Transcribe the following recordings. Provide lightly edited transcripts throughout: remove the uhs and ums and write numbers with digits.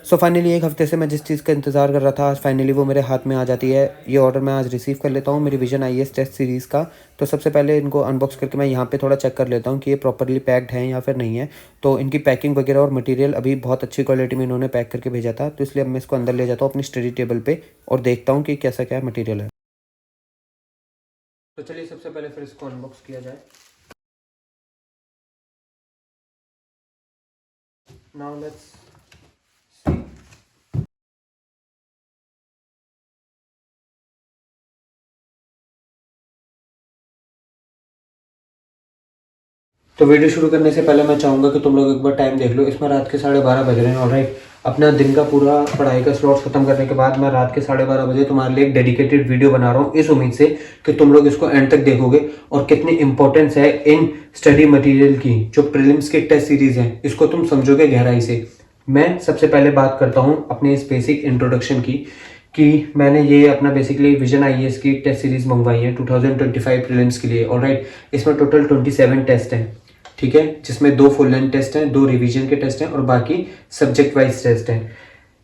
So finally एक हफ्ते से मैं जिस चीज़ का इंतज़ार कर रहा था, आज फाइनली वो मेरे हाथ में आ जाती है। ये ऑर्डर मैं आज रिसीव कर लेता हूँ, मेरी विजन आईएएस टेस्ट सीरीज़ का। तो सबसे पहले इनको अनबॉक्स करके मैं यहाँ पे थोड़ा चेक कर लेता हूँ कि ये प्रॉपर्ली पैक्ड हैं या फिर नहीं है। तो इनकी पैकिंग वगैरह और मटेरियल अभी बहुत अच्छी क्वालिटी में इन्होंने पैक करके भेजा था, तो इसलिए अब मैं इसको अंदर ले जाता हूँ अपनी स्टडी टेबल पे और देखता हूँ कि कैसा क्या मटेरियल है। तो चलिए सबसे पहले फिर इसको अनबॉक्स किया जाए। Now let's see. तो वीडियो शुरू करने से पहले मैं चाहूँगा कि तुम लोग एक बार टाइम देख लो। इसमें रात के 12:30 बज रहे हैं। ऑलराइट, अपना दिन का पूरा पढ़ाई का स्लॉट खत्म करने के बाद मैं रात के 12:30 बजे तुम्हारे लिए एक डेडिकेटेड वीडियो बना रहा हूँ, इस उम्मीद से कि तुम लोग इसको एंड तक देखोगे और कितनी इंपॉर्टेंस है इन स्टडी मटेरियल की। जो प्रीलिम्स की टेस्ट सीरीज है, इसको तुम समझोगे गहराई से। मैं सबसे पहले बात करता हूँ अपने इस बेसिक इंट्रोडक्शन की, कि मैंने ये अपना बेसिकली विजन आईएएस की टेस्ट सीरीज मंगवाई है 2025 प्रीलिम्स के लिए। ऑलराइट, इसमें टोटल 27 टेस्ट हैं, ठीक है, जिसमें 2 फुल लेंथ टेस्ट हैं, 2 रिवीजन के टेस्ट हैं और बाकी सब्जेक्ट वाइज टेस्ट हैं।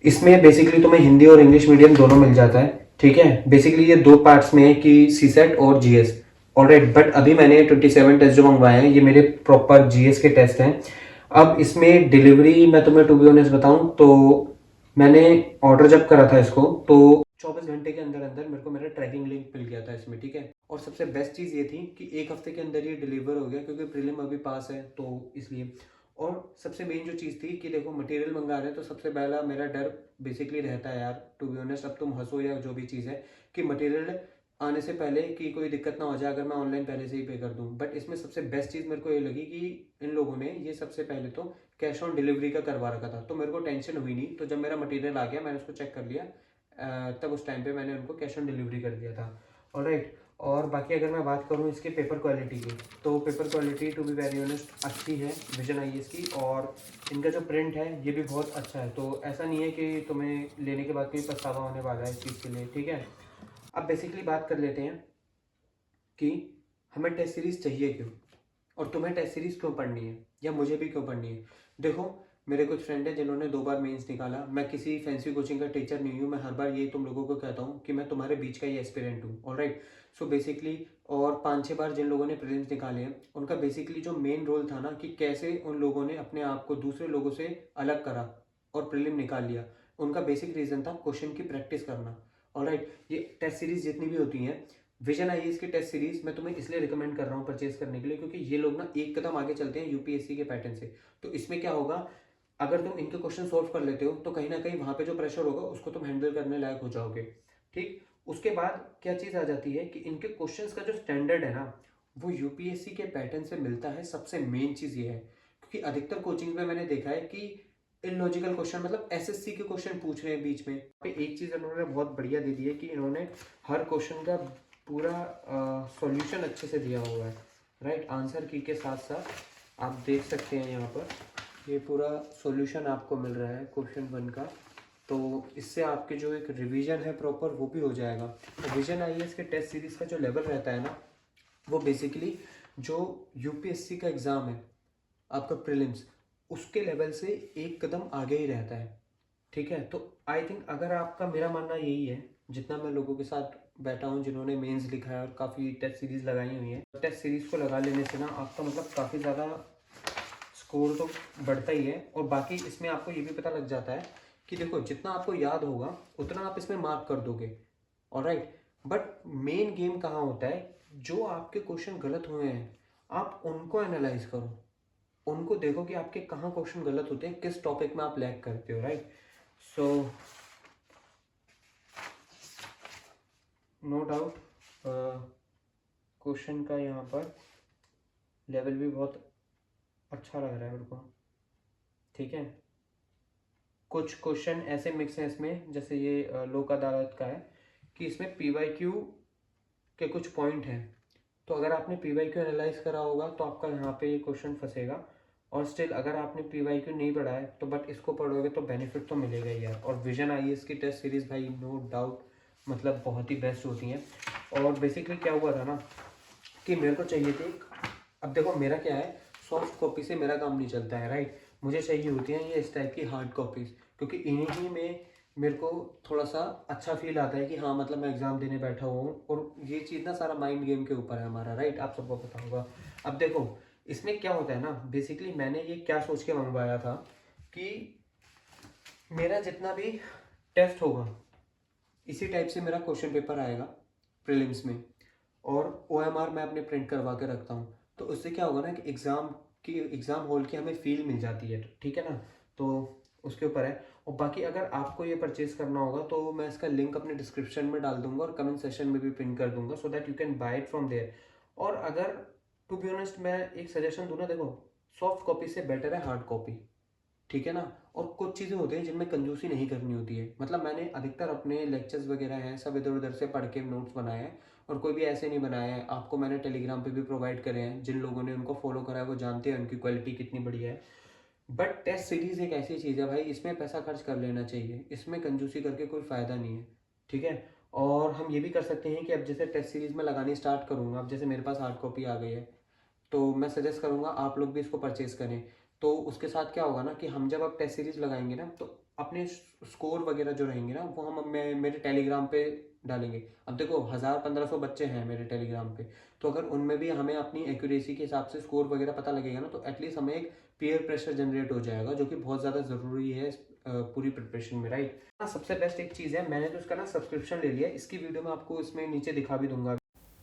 इसमें बेसिकली तुम्हें हिंदी और इंग्लिश मीडियम दोनों मिल जाता है, ठीक है। बेसिकली ये 2 पार्ट्स में है कि सीसेट और जीएस। ऑलराइट, बट अभी मैंने 27 टेस्ट जो मंगवाए हैं, ये मेरे प्रॉपर जीएस के टेस्ट हैं। अब इसमें डिलीवरी मैं तुम्हें टू बी ऑनेस्ट बताऊं तो मैंने ऑर्डर जब करा था इसको, तो 24 घंटे के अंदर अंदर मेरे को मेरा ट्रैकिंग लिंक मिल गया था इसमें, ठीक है। और सबसे बेस्ट चीज़ ये थी कि एक हफ्ते के अंदर ये डिलीवर हो गया, क्योंकि प्रीलिम अभी पास है तो इसलिए। और सबसे मेन जो चीज़ थी कि देखो मटेरियल मंगा रहे हैं, तो सबसे पहला मेरा डर बेसिकली रहता है यार, टू बी ऑनेस्ट, अब तुम हंसो या जो भी चीज़ है, कि मटेरियल आने से पहले कि कोई दिक्कत ना हो जाए अगर मैं ऑनलाइन पहले से ही पे कर दूं। बट इसमें सबसे बेस्ट चीज़ मेरे को ये लगी कि इन लोगों ने ये सबसे पहले तो कैश ऑन डिलीवरी का करवा रखा था, तो मेरे को टेंशन हुई नहीं। तो जब मेरा मटेरियल आ गया, मैंने उसको चेक कर लिया, तब उस टाइम पे मैंने उनको कैश ऑन डिलीवरी कर दिया था। ऑलराइट, और बाकी अगर मैं बात करूँ इसके पेपर क्वालिटी की, तो paper quality to be very honest अच्छी है विजन आईएएस की। और इनका जो प्रिंट है ये भी बहुत अच्छा है, तो ऐसा नहीं है कि तुम्हें लेने के बाद कोई पछतावा होने वाला है इस चीज़ के लिए, ठीक है। अब बेसिकली बात कर लेते हैं कि हमें टेस्ट सीरीज चाहिए क्यों, और तुम्हें टेस्ट सीरीज क्यों पढ़नी है, या मुझे भी क्यों पढ़नी है। देखो, मेरे कुछ फ्रेंड हैं जिन्होंने 2 बार मेंस निकाला। मैं किसी फैंसी कोचिंग का टीचर नहीं हूँ, मैं हर बार यही तुम लोगों को कहता हूँ कि मैं तुम्हारे बीच का ही एस्पिरेंट हूँ। ऑलराइट, सो बेसिकली, और 5-6 बार जिन लोगों ने प्रीलिम्स निकाले हैं, उनका बेसिकली जो मेन रोल था ना, कि कैसे उन लोगों ने अपने आप को दूसरे लोगों से अलग करा और प्रीलिम निकाल लिया, उनका बेसिक रीजन था क्वेश्चन की प्रैक्टिस करना। ऑलराइट, ये टेस्ट सीरीज जितनी भी होती हैं, विजन आईएएस की टेस्ट सीरीज मैं तुम्हें इसलिए रिकमेंड कर रहा हूँ परचेज करने के लिए, क्योंकि ये लोग ना एक कदम आगे चलते हैं यूपीएससी के पैटर्न से। तो इसमें क्या होगा, अगर तुम इनके क्वेश्चन सोल्व कर लेते हो, तो कहीं ना कहीं वहां पे जो प्रेशर होगा उसको तुम हैंडल करने लायक हो जाओगे, ठीक। उसके बाद क्या चीज आ जाती है कि इनके क्वेश्चंस का जो स्टैंडर्ड है ना, वो यूपीएससी के पैटर्न से मिलता है। सबसे मेन चीज ये है, क्योंकि अधिकतर कोचिंग में मैंने देखा है कि इलॉजिकल क्वेश्चन, मतलब एसएससी के क्वेश्चन पूछ रहे हैं बीच में। एक चीज इन्होंने बहुत बढ़िया दे दी है कि इन्होंने हर क्वेश्चन का पूरा सॉल्यूशन अच्छे से दिया हुआ है। राइट, आंसर की के साथ साथ आप देख सकते हैं यहाँ पर ये पूरा सॉल्यूशन आपको मिल रहा है क्वेश्चन 1 का। तो इससे आपके जो एक रिवीजन है प्रॉपर, वो भी हो जाएगा। तो विजन आईएएस के टेस्ट सीरीज का जो लेवल रहता है ना, वो बेसिकली जो यूपीएससी का एग्ज़ाम है आपका प्रीलिम्स, उसके लेवल से एक कदम आगे ही रहता है, ठीक है। तो आई थिंक, अगर आपका, मेरा मानना यही है, जितना मैं लोगों के साथ बैठा हूँ जिन्होंने मेंस लिखा है और काफ़ी टेस्ट सीरीज लगाई हुई है, टेस्ट सीरीज को लगा लेने से ना आपका मतलब काफ़ी ज़्यादा स्कोर तो बढ़ता ही है। और बाकी इसमें आपको ये भी पता लग जाता है कि देखो, जितना आपको याद होगा उतना आप इसमें मार्क कर दोगे। ऑलराइट, बट मेन गेम कहाँ होता है, जो आपके क्वेश्चन गलत हुए हैं आप उनको एनालाइज करो, उनको देखो कि आपके कहाँ क्वेश्चन गलत होते हैं, किस टॉपिक में आप लैग करते हो। Right, so no doubt question का यहाँ पर लेवल भी बहुत अच्छा लग रहा है मेरे को, ठीक है। कुछ क्वेश्चन ऐसे मिक्स हैं इसमें, जैसे ये लोक अदालत का है, कि इसमें पीवाईक्यू के कुछ पॉइंट हैं। तो अगर आपने पीवाईक्यू एनालाइज करा होगा तो आपका यहाँ पे ये क्वेश्चन फंसेगा। और स्टिल अगर आपने पीवाईक्यू नहीं पढ़ा है तो बट इसको पढ़ोगे तो बेनिफिट तो मिलेगा ही यार। और विजन आईएएस की टेस्ट सीरीज भाई नो डाउट मतलब बहुत ही बेस्ट होती हैं। और बेसिकली क्या हुआ था ना, कि मेरे को चाहिए थी, अब देखो मेरा क्या है, सॉफ्ट कॉपी से मेरा काम नहीं चलता है। राइट, मुझे चाहिए होती हैं ये इस टाइप की हार्ड कॉपीज़, क्योंकि इन्हीं में मेरे को थोड़ा सा अच्छा फील आता है कि हाँ मतलब मैं एग्ज़ाम देने बैठा हुआ हूँ। और ये चीज़ ना सारा माइंड गेम के ऊपर है हमारा, राइट? आप सबको पता होगा। अब देखो इसमें क्या होता है ना, बेसिकली मैंने ये क्या सोच के मंगवाया था कि मेरा जितना भी टेस्ट होगा इसी टाइप से मेरा क्वेश्चन पेपर आएगा प्रीलिम्स में, और ओएमआर मैं अपने प्रिंट करवा के रखता हूँ। तो उससे क्या होगा ना कि एग्ज़ाम हॉल की हमें फील मिल जाती है, ठीक है ना? तो उसके ऊपर है। और बाकी अगर आपको ये परचेज़ करना होगा तो मैं इसका लिंक अपने डिस्क्रिप्शन में डाल दूंगा और कमेंट सेशन में भी पिन कर दूंगा, so that you can buy it from there. और अगर टू बी ऑनेस्ट मैं एक सजेशन दूँ ना, देखो सॉफ्ट कॉपी से बेटर है हार्ड कॉपी, ठीक है ना? और कुछ चीज़ें होती हैं जिनमें कंजूसी नहीं करनी होती है। मतलब मैंने अधिकतर अपने लेक्चर्स वगैरह हैं सब इधर उधर से पढ़ के नोट्स बनाए हैं, और कोई भी ऐसे नहीं बनाए हैं। आपको मैंने टेलीग्राम पे भी प्रोवाइड करे हैं, जिन लोगों ने उनको फॉलो करा है वो जानते हैं उनकी क्वालिटी कितनी बढ़िया है। बट टेस्ट सीरीज़ एक ऐसी चीज़ है भाई, इसमें पैसा खर्च कर लेना चाहिए, इसमें कंजूसी करके कोई फ़ायदा नहीं है, ठीक है? और हम ये भी कर सकते हैं कि अब जैसे टेस्ट सीरीज़ में लगानी स्टार्ट करूँगा, अब जैसे मेरे पास हार्ड कॉपी आ गई है, तो मैं सजेस्ट करूँगा आप लोग भी इसको परचेज़ करें। तो उसके साथ क्या होगा ना कि हम जब अब टेस्ट सीरीज़ लगाएंगे ना, तो अपने स्कोर वगैरह जो रहेंगे ना वो हम मेरे टेलीग्राम पे डालेंगे। अब देखो 1000-1500 बच्चे हैं मेरे टेलीग्राम पे, तो अगर उनमें भी हमें अपनी एक्यूरेसी के हिसाब से स्कोर वगैरह पता लगेगा ना, तो एटलीस्ट हमें एक पीयर प्रेशर जनरेट हो जाएगा, जो कि बहुत ज़्यादा ज़रूरी है पूरी प्रिपरेशन में, राइट? हाँ, सबसे बेस्ट एक चीज़ है, मैंने तो इसका ना सब्सक्रिप्शन ले लिया है। इसकी वीडियो मैं आपको इसमें नीचे दिखा भी दूंगा।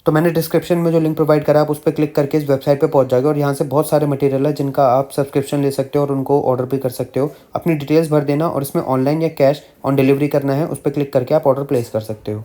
तो मैंने डिस्क्रिप्शन में जो लिंक प्रोवाइड करा आप उस पर क्लिक करके इस वेबसाइट पे पहुंच जाओगे, और यहाँ से बहुत सारे मटेरियल है जिनका आप सब्सक्रिप्शन ले सकते हो और उनको ऑर्डर भी कर सकते हो। अपनी डिटेल्स भर देना और इसमें ऑनलाइन या कैश ऑन डिलीवरी करना है, उस पर क्लिक करके आप ऑर्डर प्लेस कर सकते हो।